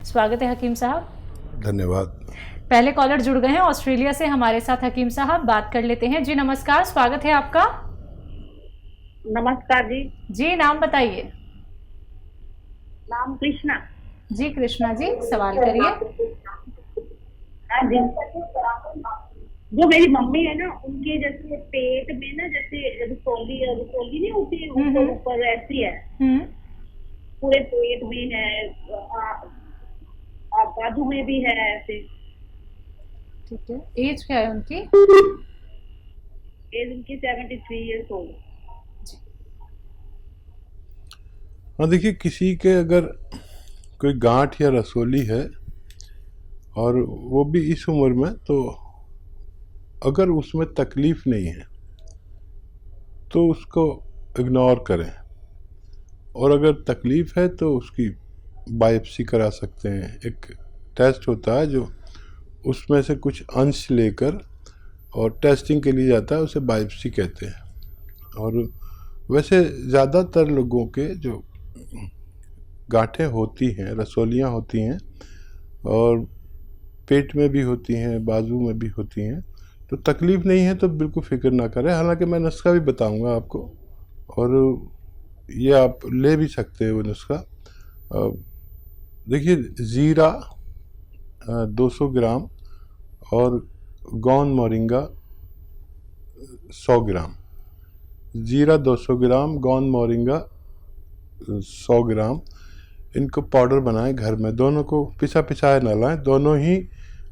स्वागत है हकीम साहब। धन्यवाद। पहले कॉलर जुड़ गए हैं ऑस्ट्रेलिया से हमारे साथ। हकीम साहब बात कर लेते हैं। जी नमस्कार, स्वागत है आपका। नमस्कार जी। जी नाम बताइए। नाम कृष्णा। जी कृष्णा जी, सवाल करिए। हाँ जी, जो मेरी मम्मी है ना, उनके जैसे पेट में ना, जैसे रसोली रसोली नहीं होती है, ऊपर ऊपर ऐसी है, पूरे पेट में है, बाजू में भी है ऐसे। ठीक है, एज क्या है उनकी? एज उनकी 73 ईयर्स ओल्ड। हाँ देखिए, किसी के अगर कोई गांठ या रसोली है और वो भी इस उम्र में, तो अगर उसमें तकलीफ नहीं है तो उसको इग्नोर करें, और अगर तकलीफ है तो उसकी बायोप्सी करा सकते हैं। एक टेस्ट होता है जो उसमें से कुछ अंश लेकर और टेस्टिंग के लिए जाता है, उसे बायोप्सी कहते हैं। और वैसे ज़्यादातर लोगों के जो गांठें होती हैं, रसोलियाँ होती हैं, और पेट में भी होती हैं, बाजू में भी होती हैं, तो तकलीफ़ नहीं है तो बिल्कुल फ़िक्र ना करें। हालांकि मैं नुस्खा भी बताऊंगा आपको, और ये आप ले भी सकते हैं वो नुस्खा। देखिए, ज़ीरा 200 ग्राम और गौन मोरिंगा 100 ग्राम। ज़ीरा 200 ग्राम, गौन मोरिंगा 100 ग्राम, इनको पाउडर बनाएं घर में। दोनों को पिसा पिसाया ना लाएं, दोनों ही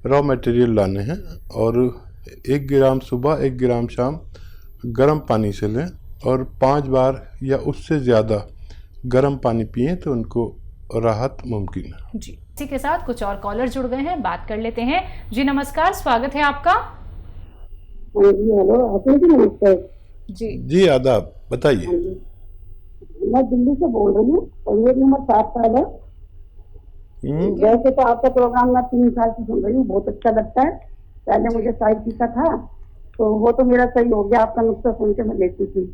रॉ मटेरियल लाने हैं, और 1 ग्राम सुबह 1 ग्राम शाम गर्म पानी से लें, और 5 बार या उससे ज़्यादा गर्म पानी पिएं तो उनको राहत मुमकिन है। जी, इसी के साथ कुछ और कॉलर जुड़ गए हैं, बात कर लेते हैं। जी नमस्कार, स्वागत है आपका। जी हेलो, नमस्कार जी आदाब, बताइए। मैं दिल्ली से बोल रही हूँ और मेरी उम्र 60 साल है। वैसे तो आपका प्रोग्राम मैं 3 साल से सुन रही हूँ, बहुत अच्छा लगता है। पहले मुझे साइटिका था, तो वो तो मेरा सही हो गया, आपका नुस्खा सुन के मैं लेती थी।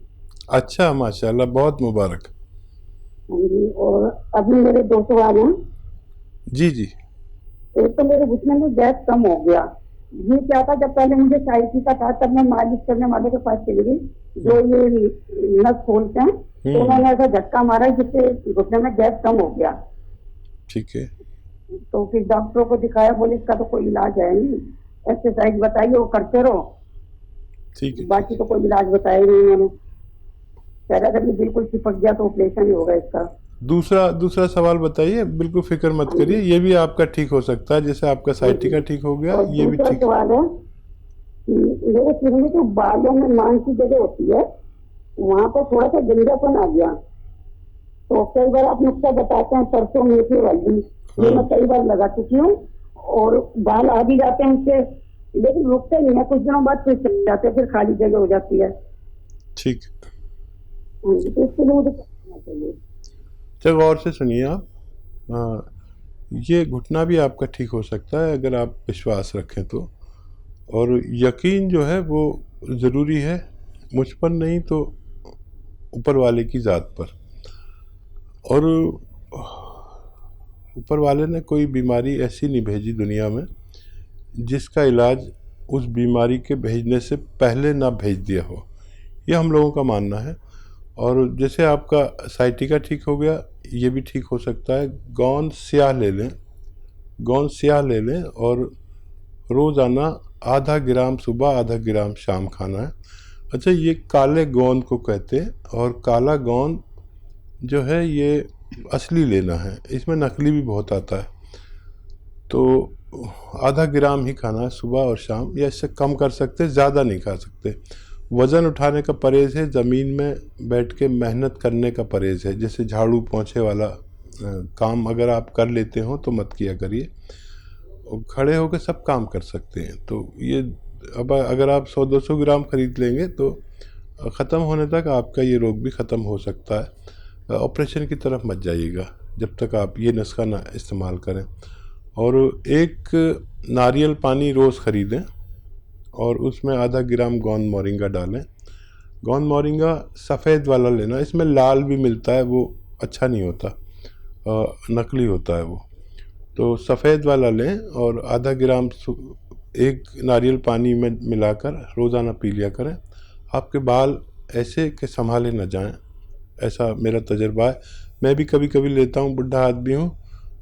अच्छा, माशाल्लाह, बहुत मुबारक। हाँ जी, और अभी मेरे 2 सवाल हैं। जी जी। एक तो मेरे घुटने में गैस कम हो गया। ये क्या था, जब पहले मुझे साइटिका था तब मैं मालिश करने वाले के पास चली गई, जो ये नस खोलते हैं, तो उन्होंने ऐसा झटका मारा जिससे घुटने में गैस कम हो गया। ठीक है। तो फिर डॉक्टरों को दिखाया, बोले इसका तो कोई इलाज है नहीं, एक्सरसाइज बताइए वो करते रहो। ठीक है। बाकी तो कोई इलाज बताया नहीं उन्होंने। कह रहा था कि बिल्कुल चिपक गया तो ऑपरेशन ही होगा इसका। दूसरा सवाल बताइए, बिल्कुल फिक्र मत करिए, ये भी आपका ठीक हो सकता है, जैसे आपका साइटिका ठीक हो गया, ये भी ठीक। सवाल है, मेरे सिर में जो बालों में मांस की जगह होती है, वहाँ पर थोड़ा सा गंजापन आ गया। तो कई बार आप नुस्खा बताते हैं, सरसों मेथी वाली, ये मैं कई बार लगा चुकी हूँ, और बाल आ भी जाते हैं उससे, लेकिन रुकते नहीं है, कुछ दिनों बाद फिर चले जाते हैं, फिर खाली जगह हो जाती है। ठीक। तो इसके लिए मुझे करना चाहिए। चलो गौर से सुनिए आप, ये घुटना भी आपका ठीक हो सकता है अगर आप विश्वास रखें तो, और यकीन जो है वो ज़रूरी है, मुझ पर नहीं तो ऊपर वाले की ज़ात पर। और ऊपर वाले ने कोई बीमारी ऐसी नहीं भेजी दुनिया में जिसका इलाज उस बीमारी के भेजने से पहले ना भेज दिया हो, यह हम लोगों का मानना है। और जैसे आपका साइटिका ठीक हो गया, ये भी ठीक हो सकता है। गौन स्याह ले लें, गौन स्याह ले लें, और रोज़ाना आधा ग्राम सुबह आधा ग्राम शाम खाना है। अच्छा, ये काले गोंद को कहते हैं, और काला गोंद जो है ये असली लेना है, इसमें नकली भी बहुत आता है। तो आधा ग्राम ही खाना है सुबह और शाम, या इससे कम कर सकते, ज़्यादा नहीं खा सकते। वज़न उठाने का परहेज़ है, ज़मीन में बैठ के मेहनत करने का परहेज़ है, जैसे झाड़ू पोंछे वाला काम अगर आप कर लेते हो तो मत किया करिए। खड़े होकर सब काम कर सकते हैं, तो ये अब अगर आप 100-200 ग्राम खरीद लेंगे तो ख़त्म होने तक आपका ये रोग भी ख़त्म हो सकता है। ऑपरेशन की तरफ मत जाइएगा जब तक आप ये नुस्खा ना इस्तेमाल करें। और एक नारियल पानी रोज़ ख़रीदें, और उसमें आधा ग्राम गोंद मोरिंगा डालें। गोंद मोरिंगा सफ़ेद वाला लेना, इसमें लाल भी मिलता है, वो अच्छा नहीं होता, नकली होता है वो। तो सफ़ेद वाला लें और आधा ग्राम एक नारियल पानी में मिलाकर रोज़ाना पी लिया करें। आपके बाल ऐसे कि संभाले न जाएं, ऐसा मेरा तजर्बा है। मैं भी कभी कभी लेता हूँ, बुढ़ा आदमी हूँ,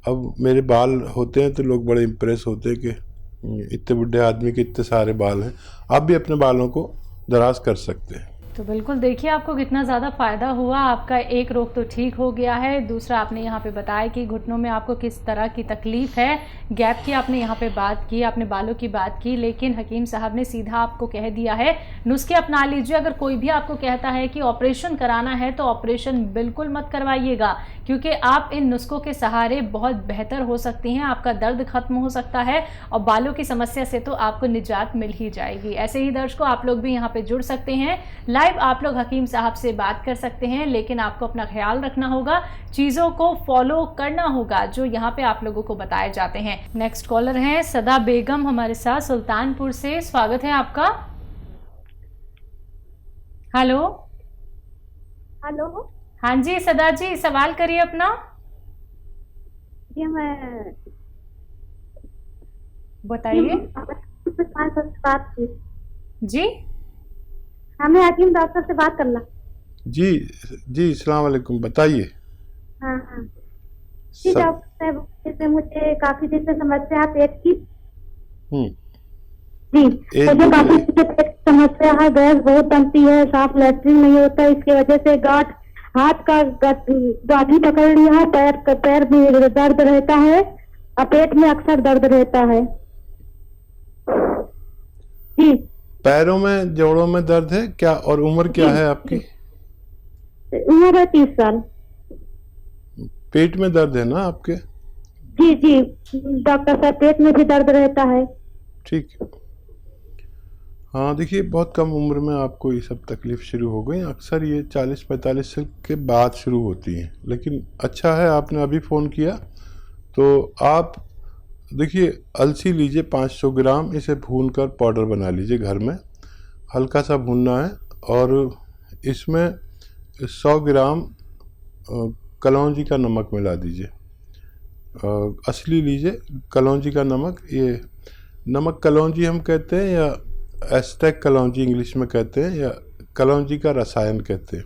अब मेरे बाल होते हैं तो लोग बड़े इम्प्रेस होते हैं कि इतने बुढ़े आदमी के इतने सारे बाल हैं। आप भी अपने बालों को दराज कर सकते हैं। तो बिल्कुल देखिए आपको कितना ज़्यादा फ़ायदा हुआ। आपका एक रोग तो ठीक हो गया है, दूसरा आपने यहाँ पे बताया कि घुटनों में आपको किस तरह की तकलीफ़ है, गैप की आपने यहाँ पे बात की, आपने बालों की बात की, लेकिन हकीम साहब ने सीधा आपको कह दिया है नुस्खे अपना लीजिए। अगर कोई भी आपको कहता है कि ऑपरेशन कराना है तो ऑपरेशन बिल्कुल मत करवाइएगा, क्योंकि आप इन नुस्खों के सहारे बहुत बेहतर हो सकती हैं, आपका दर्द खत्म हो सकता है और बालों की समस्या से तो आपको निजात मिल ही जाएगी। ऐसे ही दर्शकों आप लोग भी यहाँ पे जुड़ सकते हैं, लाइव आप लोग हकीम साहब से बात कर सकते हैं, लेकिन आपको अपना ख्याल रखना होगा, चीज़ों को फॉलो करना होगा जो यहाँ पे आप लोगों को बताए जाते हैं। नेक्स्ट कॉलर हैं सदा बेगम हमारे साथ सुल्तानपुर से, स्वागत है आपका। Hello hello. हाँ जी सदा जी, सवाल करिए अपना। जी मैं बताइए बात की जी। हमें हकीम डॉक्टर से बात करना। जी जी, अस्सलाम वालेकुम, बताइए। हाँ हाँ जी डॉक्टर साहब, जैसे मुझे काफी दिन से समस्या है पेट की। जी मुझे काफी दिन से पेट की समस्या है, गैस बहुत बनती है, साफ लैट्रिन नहीं होता, इसकी वजह से गांठ हाथ का गांठी पकड़ लिया है, पैर में दर्द रहता है और पेट में अक्सर दर्द रहता है। जी पैरों में जोड़ों में दर्द है क्या, और उम्र क्या है आपकी? उम्र है 30 साल। पेट में दर्द है ना आपके? जी जी डॉक्टर साहब, पेट में भी दर्द रहता है। ठीक है। हाँ देखिए, बहुत कम उम्र में आपको ये सब तकलीफ शुरू हो गई। अक्सर ये 40-45 साल के बाद शुरू होती हैं, लेकिन अच्छा है आपने अभी फ़ोन किया। तो आप देखिए, अलसी लीजिए 500 ग्राम, इसे भूनकर पाउडर बना लीजिए घर में, हल्का सा भूनना है, और इसमें 100 ग्राम कलौंजी का नमक मिला दीजिए। असली लीजिए कलौंजी का नमक। ये नमक कलौंजी हम कहते हैं, या एस्टेक कलौंजी इंग्लिश में कहते हैं, या कलौंजी का रसायन कहते हैं।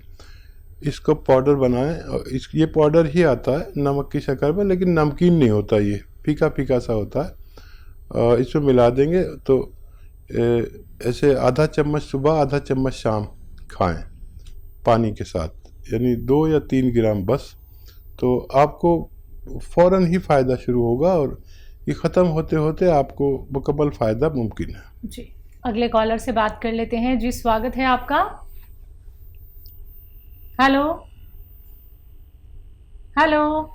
इसको पाउडर बनाएं, और ये पाउडर ही आता है नमक की शक्ल में, लेकिन नमकीन नहीं होता, ये फीका फीका सा होता है। इसमें मिला देंगे तो ऐसे आधा चम्मच सुबह आधा चम्मच शाम खाएं पानी के साथ, यानी 2 या 3 ग्राम बस। तो आपको फ़ौरन ही फ़ायदा शुरू होगा, और ये ख़त्म होते होते आपको मुकम्मल फ़ायदा मुमकिन है। जी अगले कॉलर से बात कर लेते हैं। जी स्वागत है आपका। हेलो हेलो,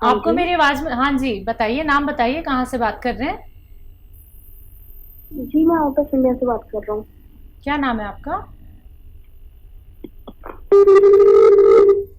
आपको मेरी आवाज में? हाँ जी बताइए, नाम बताइए, कहाँ से बात कर रहे हैं? जी मैं आउट इंडिया से बात कर रहा हूँ। क्या नाम है आपका?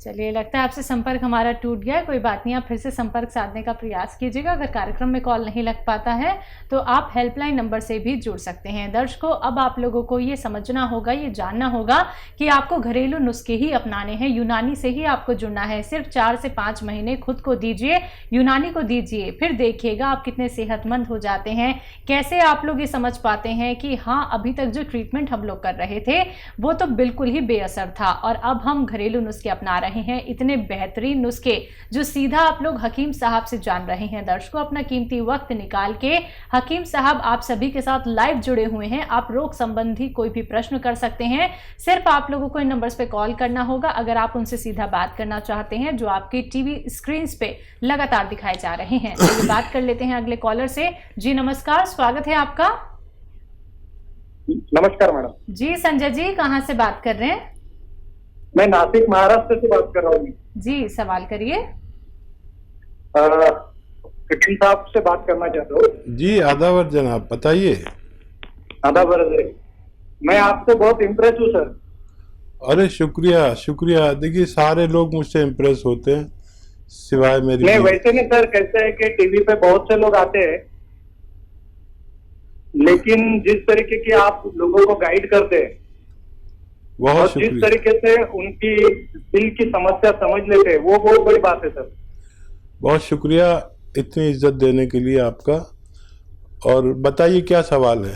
चलिए लगता है आपसे संपर्क हमारा टूट गया है, कोई बात नहीं, आप फिर से संपर्क साधने का प्रयास कीजिएगा। अगर कार्यक्रम में कॉल नहीं लग पाता है तो आप हेल्पलाइन नंबर से भी जुड़ सकते हैं। दर्शकों अब आप लोगों को ये समझना होगा, ये जानना होगा कि आपको घरेलू नुस्खे ही अपनाने हैं, यूनानी से ही आपको जुड़ना है। सिर्फ 4 से 5 महीने खुद को दीजिए, यूनानी को दीजिए, फिर देखिएगा आप कितने सेहतमंद हो जाते हैं। कैसे आप लोग ये समझ पाते हैं कि हाँ अभी तक जो ट्रीटमेंट हम लोग कर रहे थे वो तो बिल्कुल ही बेअसर था, और अब हम घरेलू नुस्खे अपना रहे हैं, इतने बेहतरीन नुस्खे जो सीधा आप लोग हकीम साहब से जान रहे हैं। दर्शकों अपना कीमती वक्त निकाल के हकीम साहब आप सभी के साथ लाइव जुड़े हुए हैं। आप रोग संबंधी कोई भी प्रश्न कर सकते हैं, सिर्फ आप लोगों को इन नंबर्स पे कॉल करना होगा अगर आप उनसे सीधा बात करना चाहते हैं, जो आपकी टीवी स्क्रीन पे लगातार दिखाए जा रहे हैं। तो बात कर लेते हैं अगले कॉलर से। जी नमस्कार, स्वागत है आपका। नमस्कार मैडम। जी संजय जी, कहाँ से बात कर रहे हैं? मैं नासिक महाराष्ट्र से बात कर रहा हूँ। जी सवाल करिए। हकीम साहब से बात करना चाहता हूँ। जी आदावर जनाब, बताइए। आदावर, मैं आपसे बहुत इम्प्रेस हूँ सर। अरे शुक्रिया शुक्रिया। देखिए सारे लोग मुझसे इम्प्रेस होते हैं सिवाय मेरी। नहीं वैसे नहीं सर, कैसे है कि टीवी पे बहुत से लोग आते हैं, लेकिन जिस तरीके की आप लोगों को गाइड करते हैं और जिस तरीके से उनकी दिल की समस्या समझ लेते हैं, वो बहुत बड़ी बात है सर। बहुत शुक्रिया इतनी इज्जत देने के लिए आपका। और बताइए क्या सवाल है।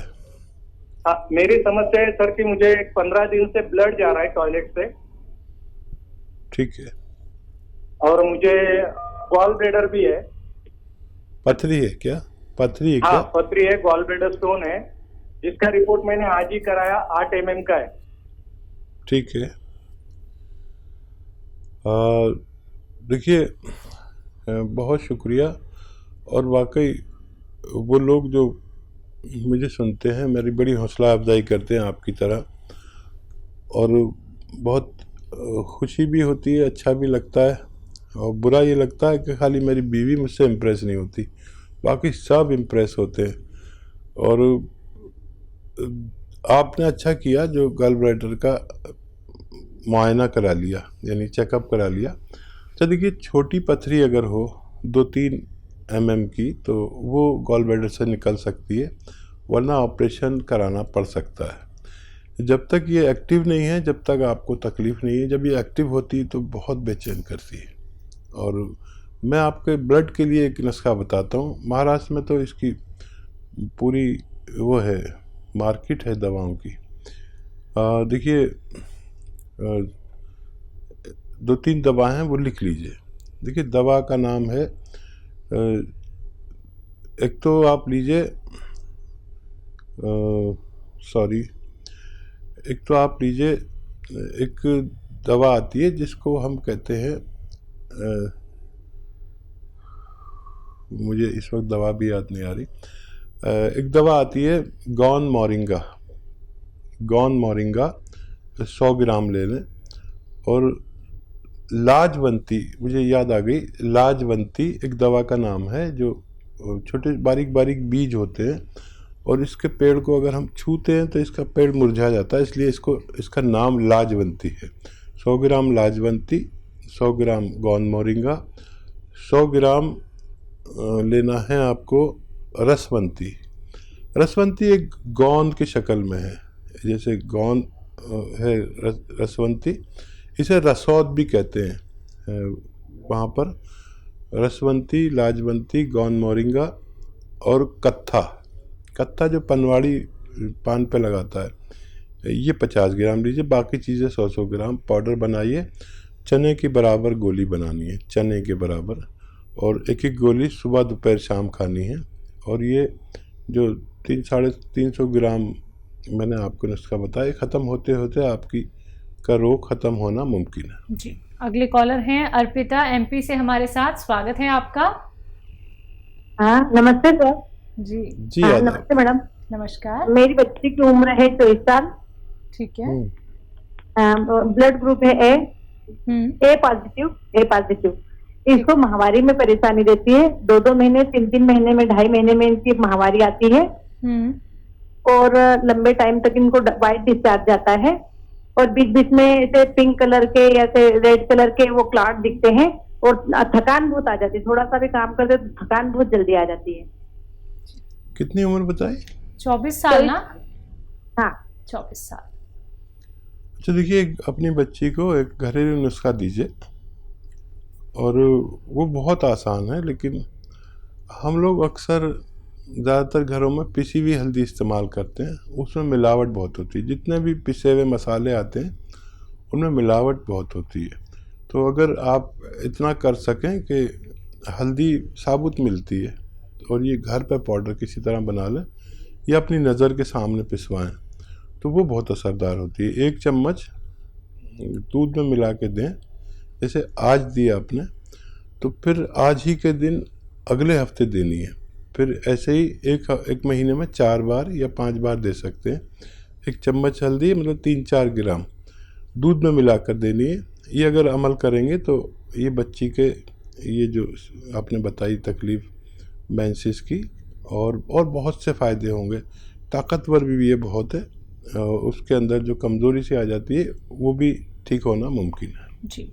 हाँ, मेरी समस्या है सर कि मुझे 15 दिन से ब्लड जा रहा है टॉयलेट से, ठीक है। और मुझे गॉल ब्लैडर भी है। पथरी है क्या? पथरी है हाँ, क्या? पथरी है, गॉल ब्लैडर स्टोन है, जिसका रिपोर्ट मैंने आज ही कराया, 8 mm का है। ठीक है। देखिए, बहुत शुक्रिया। और वाकई वो लोग जो मुझे सुनते हैं मेरी बड़ी हौसला अफजाई करते हैं आपकी तरह, और बहुत खुशी भी होती है, अच्छा भी लगता है। और बुरा ये लगता है कि खाली मेरी बीवी मुझसे इम्प्रेस नहीं होती, बाकी सब इम्प्रेस होते हैं। और आपने अच्छा किया जो गॉल ब्लैडर का मुआयना करा लिया, यानी चेकअप करा लिया। तो देखिए, छोटी पथरी अगर हो 2-3 mm की तो वो गॉल ब्लैडर से निकल सकती है, वरना ऑपरेशन कराना पड़ सकता है। जब तक ये एक्टिव नहीं है, जब तक आपको तकलीफ़ नहीं है, जब ये एक्टिव होती है तो बहुत बेचैन करती है। और मैं आपके ब्लड के लिए एक नुस्खा बताता हूँ। महाराष्ट्र में तो इसकी पूरी वो है, मार्केट है दवाओं की। देखिए, 2-3 दवा हैं, वो लिख लीजिए। देखिए, दवा का नाम है, एक तो आप लीजिए, एक तो आप लीजिए, एक दवा आती है जिसको हम कहते हैं, मुझे इस वक्त दवा भी याद नहीं आ रही। एक दवा आती है गौन मोरिंगा। 100 ग्राम ले लें। और लाजवंती, मुझे याद आ गई, लाजवंती एक दवा का नाम है, जो छोटे बारीक बारीक बीज होते हैं, और इसके पेड़ को अगर हम छूते हैं तो इसका पेड़ मुरझा जाता है, इसलिए इसका नाम लाजवंती है। 100 ग्राम लाजवंती, 100 ग्राम गौन मोरिंगा, 100 ग्राम लेना है आपको रसवंती। रसवंती एक गोंद की शक्ल में है, जैसे गोंद है रसवंती, इसे रसौद भी कहते हैं वहाँ पर। रसवंती, लाजवंती, गौन मोरिंगा और कत्था जो पनवाड़ी पान पे लगाता है, ये 50 ग्राम लीजिए। बाकी चीज़ें 100 ग्राम पाउडर बनाइए। चने के बराबर गोली बनानी है, चने के बराबर, और एक एक गोली सुबह दोपहर शाम खानी है। और ये जो 300-350 ग्राम मैंने आपको नुस्खा बताया, ख़त्म होते होते आपकी का रोग ख़त्म होना मुमकिन है। जी, अगले कॉलर हैं अर्पिता MP से हमारे साथ। स्वागत है आपका। हाँ, नमस्ते सर। जी हाँ, आदाब। नमस्ते मैडम। नमस्कार। मेरी बच्ची की उम्र है 24 साल। ठीक है। ब्लड ग्रुप है ए पॉजिटिव। इसको माहवारी में परेशानी देती है। 2-2 महीने, 3-3 महीने में, 2.5 महीने में इनकी माहवारी आती है, और लंबे टाइम तक इनको वाइट डिस्चार्ज जाता है, और बीच बीच में ऐसे पिंक कलर के या रेड कलर के वो क्लॉट दिखते हैं, और थकान बहुत आ जाती है। थोड़ा सा भी काम करते तो थकान बहुत जल्दी आ जाती है। कितनी उम्र बताई? 24 साल ना? हाँ, 24 साल। अच्छा, देखिए, अपनी बच्ची को एक घरेलू नुस्खा दीजिए, और वो बहुत आसान है, लेकिन हम लोग अक्सर ज़्यादातर घरों में पिसी हुई हल्दी इस्तेमाल करते हैं। उसमें मिलावट बहुत होती है। जितने भी पिसे हुए मसाले आते हैं उनमें मिलावट बहुत होती है। तो अगर आप इतना कर सकें कि हल्दी साबुत मिलती है और ये घर पर पाउडर किसी तरह बना लें या अपनी नज़र के सामने पिसवाएं, तो वो बहुत असरदार होती है। 1 चम्मच दूध में मिला के दें, जैसे आज दिया आपने, तो फिर आज ही के दिन अगले हफ्ते देनी है। फिर ऐसे ही एक महीने में 4 बार या 5 बार दे सकते हैं। 1 चम्मच हल्दी मतलब 3-4 ग्राम दूध में मिलाकर देनी है। ये अगर अमल करेंगे तो ये बच्ची के ये जो आपने बताई तकलीफ़ मेंसेस की, और बहुत से फ़ायदे होंगे। ताकतवर भी ये बहुत है, उसके अंदर जो कमज़ोरी सी आ जाती है वो भी ठीक होना मुमकिन है। जी।